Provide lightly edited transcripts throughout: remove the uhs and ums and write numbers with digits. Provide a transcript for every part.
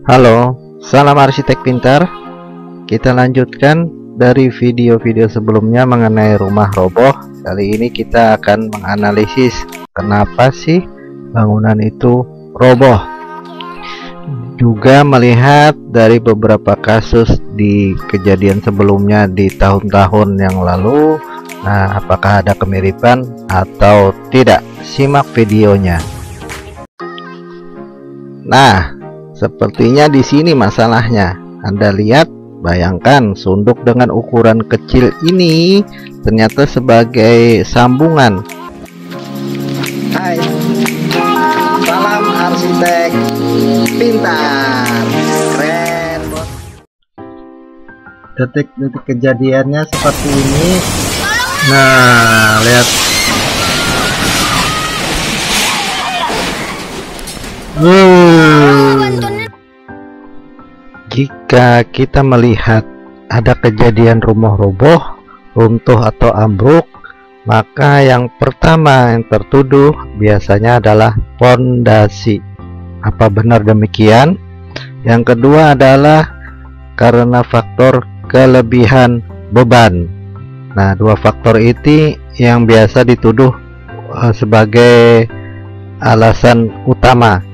Halo, salam arsitek pintar. Kita lanjutkan dari video-video sebelumnya mengenai rumah roboh. Kali ini kita akan menganalisis kenapa sih bangunan itu roboh. Juga melihat dari beberapa kasus di kejadian sebelumnya di tahun-tahun yang lalu. Nah, apakah ada kemiripan atau tidak? Simak videonya. Nah, sepertinya di sini masalahnya. Anda lihat, bayangkan sunduk dengan ukuran kecil ini ternyata sebagai sambungan. Hai, salam arsitek pintar. Keren, bos. Detik-detik kejadiannya seperti ini. Nah, lihat. Jika kita melihat ada kejadian rumah roboh, runtuh atau ambruk, maka yang pertama yang tertuduh biasanya adalah fondasi. Apa benar demikian? Yang kedua adalah karena faktor kelebihan beban. Nah, dua faktor itu yang biasa dituduh sebagai alasan utama.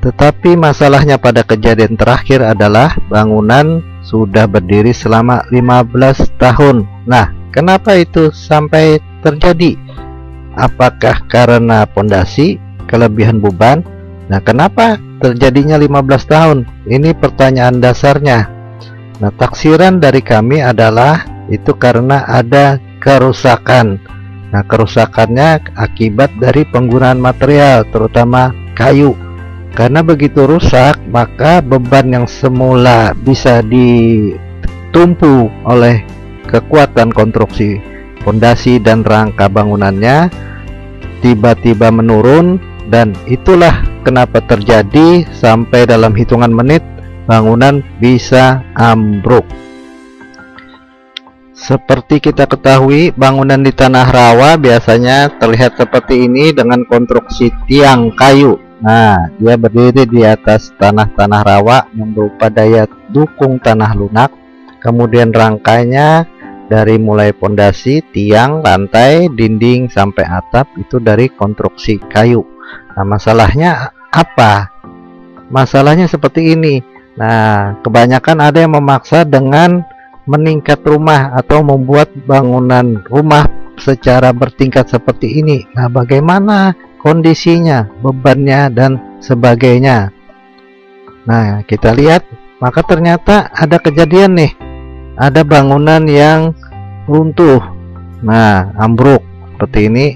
Tetapi masalahnya pada kejadian terakhir adalah bangunan sudah berdiri selama 15 tahun. Nah, kenapa itu sampai terjadi? Apakah karena pondasi, kelebihan beban? Nah, kenapa terjadinya 15 tahun? Ini pertanyaan dasarnya. Nah, taksiran dari kami adalah itu karena ada kerusakan. Nah, kerusakannya akibat dari penggunaan material, terutama kayu. Karena begitu rusak, maka beban yang semula bisa ditumpu oleh kekuatan konstruksi fondasi dan rangka bangunannya tiba-tiba menurun, dan itulah kenapa terjadi sampai dalam hitungan menit bangunan bisa ambruk. Seperti kita ketahui, bangunan di tanah rawa biasanya terlihat seperti ini dengan konstruksi tiang kayu. Nah, dia berdiri di atas tanah-tanah rawa yang berupa daya dukung tanah lunak. Kemudian rangkainya dari mulai pondasi, tiang, lantai, dinding sampai atap itu dari konstruksi kayu. Nah, masalahnya apa? Masalahnya seperti ini. Nah, kebanyakan ada yang memaksa dengan meningkat rumah atau membuat bangunan rumah secara bertingkat seperti ini. Nah, bagaimana kondisinya, bebannya dan sebagainya? Nah, kita lihat, maka ternyata ada kejadian nih, ada bangunan yang runtuh, nah ambruk seperti ini,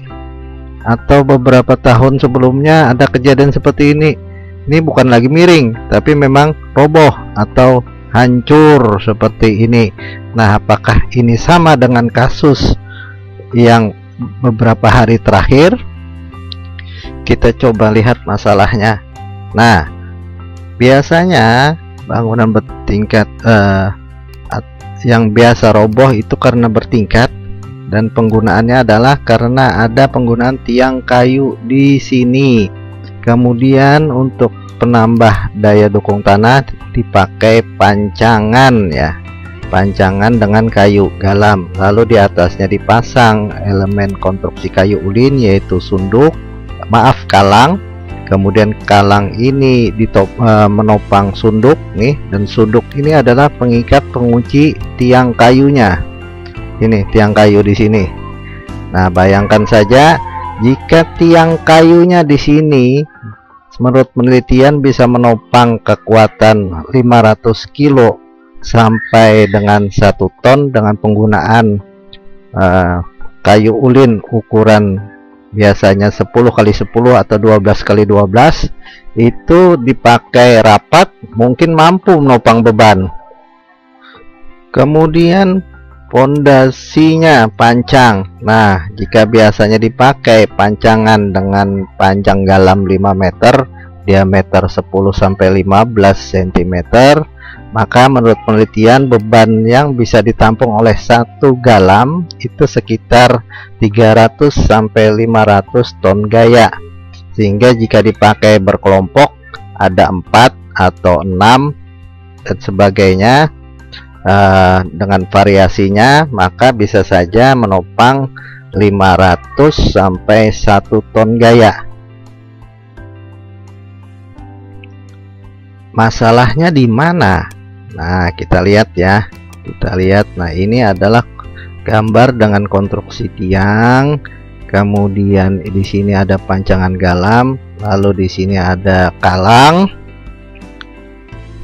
atau beberapa tahun sebelumnya ada kejadian seperti ini. Ini bukan lagi miring, tapi memang roboh atau hancur seperti ini. Nah, apakah ini sama dengan kasus yang beberapa hari terakhir? Kita coba lihat masalahnya. Nah, biasanya bangunan bertingkat yang biasa roboh itu karena bertingkat, dan penggunaannya adalah karena ada penggunaan tiang kayu di sini. Kemudian untuk penambah daya dukung tanah dipakai pancangan ya, pancangan dengan kayu galam, lalu di atasnya dipasang elemen konstruksi kayu ulin yaitu kalang. Kemudian kalang ini menopang sunduk nih, dan sunduk ini adalah pengikat pengunci tiang kayunya. Ini tiang kayu di sini. Nah, bayangkan saja jika tiang kayunya di sini menurut penelitian bisa menopang kekuatan 500 kilo sampai dengan 1 ton dengan penggunaan kayu ulin ukuran biasanya 10x10 atau 12x12, itu dipakai rapat mungkin mampu menopang beban. Kemudian pondasinya pancang. Nah, jika biasanya dipakai pancangan dengan panjang galam 5 meter, diameter 10-15 cm, maka menurut penelitian beban yang bisa ditampung oleh satu galam itu sekitar 300-500 ton gaya. Sehingga jika dipakai berkelompok ada 4 atau 6 dan sebagainya dengan variasinya, maka bisa saja menopang 500 sampai 1 ton gaya. Masalahnya di mana? Nah, kita lihat ya. Kita lihat. Nah, ini adalah gambar dengan konstruksi tiang. Kemudian di sini ada pancangan galam, lalu di sini ada kalang.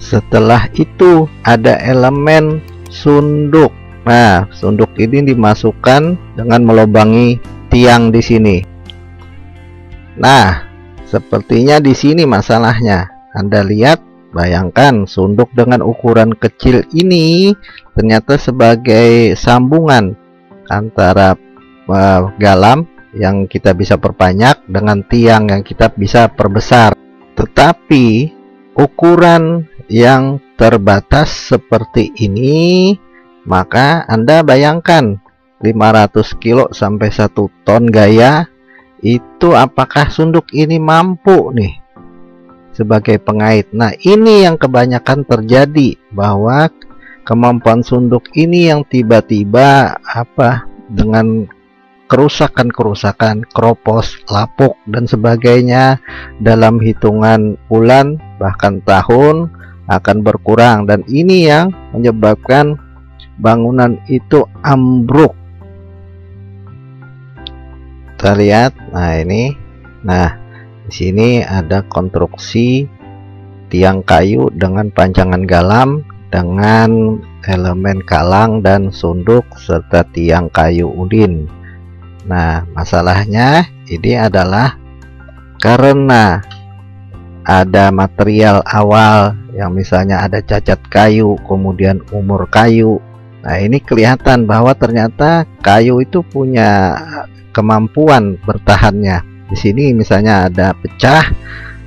Setelah itu ada elemen sunduk. Nah, sunduk ini dimasukkan dengan melubangi tiang di sini. Nah, sepertinya di sini masalahnya. Anda lihat, bayangkan sunduk dengan ukuran kecil ini ternyata sebagai sambungan antara galam yang kita bisa perbanyak dengan tiang yang kita bisa perbesar. Tetapi ukuran yang terbatas seperti ini, maka Anda bayangkan 500 kilo sampai 1 ton gaya, itu apakah sunduk ini mampu nih sebagai pengait? Nah, ini yang kebanyakan terjadi, bahwa kemampuan sunduk ini yang tiba-tiba dengan kerusakan-kerusakan, kropos, lapuk dan sebagainya dalam hitungan bulan bahkan tahun akan berkurang, dan ini yang menyebabkan bangunan itu ambruk. Kita lihat. Nah, ini. Nah, di sini ada konstruksi tiang kayu dengan pancangan galam dengan elemen kalang dan sunduk serta tiang kayu ulin. Nah, masalahnya ini adalah karena ada material awal yang misalnya ada cacat kayu, kemudian umur kayu. Nah, ini kelihatan bahwa ternyata kayu itu punya kemampuan bertahannya. Di sini misalnya ada pecah,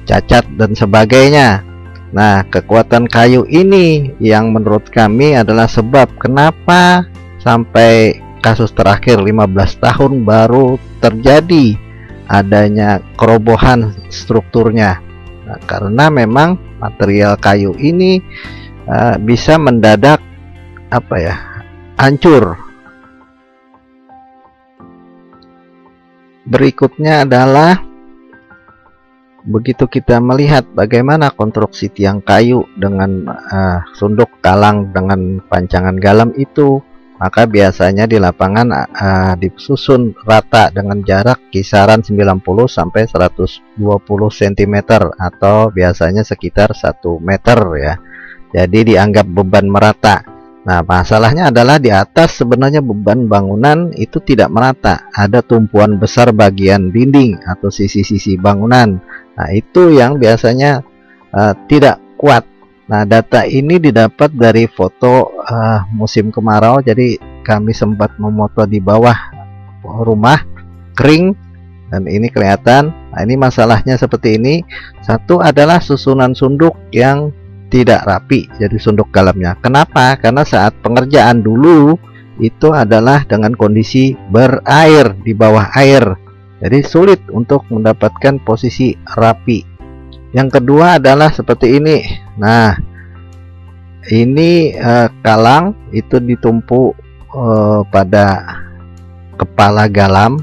cacat dan sebagainya. Nah, kekuatan kayu ini yang menurut kami adalah sebab kenapa sampai kasus terakhir 15 tahun baru terjadi adanya kerobohan strukturnya. Nah, karena memang material kayu ini bisa mendadak hancur. Berikutnya adalah begitu kita melihat bagaimana konstruksi tiang kayu dengan sunduk kalang dengan pancangan galam itu, maka biasanya di lapangan disusun rata dengan jarak kisaran 90 sampai 120 cm atau biasanya sekitar 1 meter ya. Jadi dianggap beban merata. Nah, masalahnya adalah di atas sebenarnya beban bangunan itu tidak merata. Ada tumpuan besar bagian dinding atau sisi-sisi bangunan. Nah, itu yang biasanya tidak kuat. Nah, data ini didapat dari foto musim kemarau. Jadi kami sempat memoto di bawah rumah kering, dan ini kelihatan. Nah, ini masalahnya seperti ini. Satu adalah susunan sunduk yang tidak rapi, jadi sunduk galamnya. Kenapa? Karena saat pengerjaan dulu itu adalah dengan kondisi berair, di bawah air, jadi sulit untuk mendapatkan posisi rapi. Yang kedua adalah seperti ini. Nah, ini kalang itu ditumpuk pada kepala galam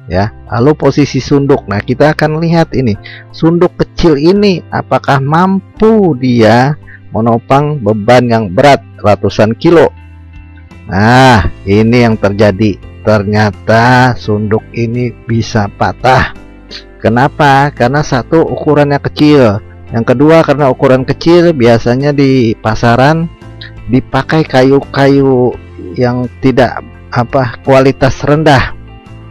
ya. Lalu posisi sunduk. Nah, kita akan lihat ini sunduk kecil ini apakah mampu dia menopang beban yang berat ratusan kilo. Nah, ini yang terjadi. Ternyata sunduk ini bisa patah. Kenapa? Karena satu, ukurannya kecil. Yang kedua, karena ukuran kecil biasanya di pasaran dipakai kayu-kayu yang tidak kualitas rendah,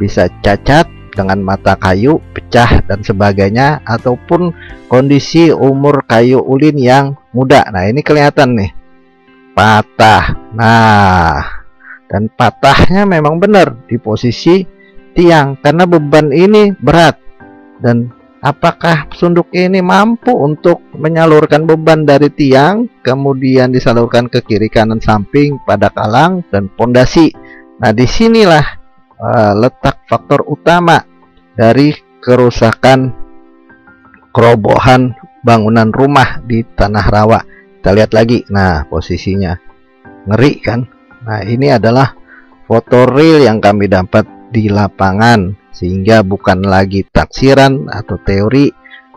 bisa cacat dengan mata kayu, pecah dan sebagainya, ataupun kondisi umur kayu ulin yang muda. Nah, ini kelihatan nih patah. Nah, dan patahnya memang benar di posisi tiang karena beban ini berat. Dan apakah sunduk ini mampu untuk menyalurkan beban dari tiang kemudian disalurkan ke kiri kanan samping pada kalang dan pondasi? Nah, disinilah letak faktor utama dari kerusakan kerobohan bangunan rumah di Tanah Rawa. Kita lihat lagi. Nah, posisinya ngeri kan. Nah, ini adalah foto real yang kami dapat di lapangan, sehingga bukan lagi taksiran atau teori.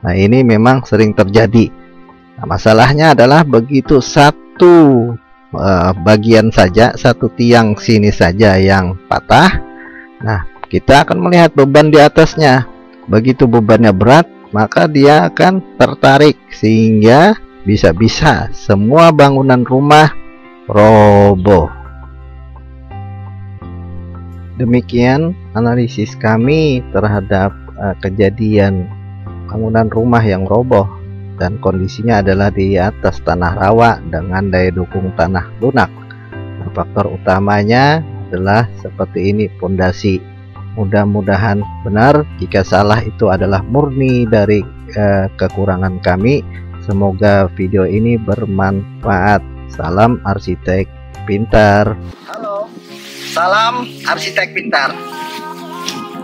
Nah, ini memang sering terjadi. Nah, masalahnya adalah begitu satu bagian saja, satu tiang sini saja yang patah. Nah, kita akan melihat beban di atasnya. Begitu bebannya berat, maka dia akan tertarik sehingga bisa-bisa semua bangunan rumah roboh. Demikian analisis kami terhadap kejadian bangunan rumah yang roboh, dan kondisinya adalah di atas tanah rawa dengan daya dukung tanah lunak. Nah, faktor utamanya adalah seperti ini, pondasi. Mudah-mudahan benar. Jika salah itu adalah murni dari kekurangan kami. Semoga video ini bermanfaat. Salam arsitek pintar. Halo, salam arsitek pintar.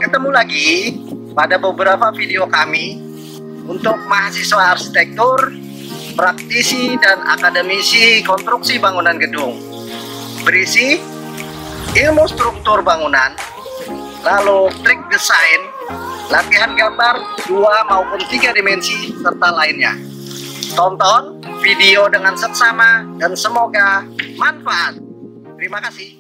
Ketemu lagi pada beberapa video kami untuk mahasiswa arsitektur, praktisi, dan akademisi konstruksi bangunan gedung. Berisi ilmu struktur bangunan, lalu trik desain, latihan gambar 2 maupun 3 dimensi, serta lainnya. Tonton video dengan seksama dan semoga manfaat. Terima kasih.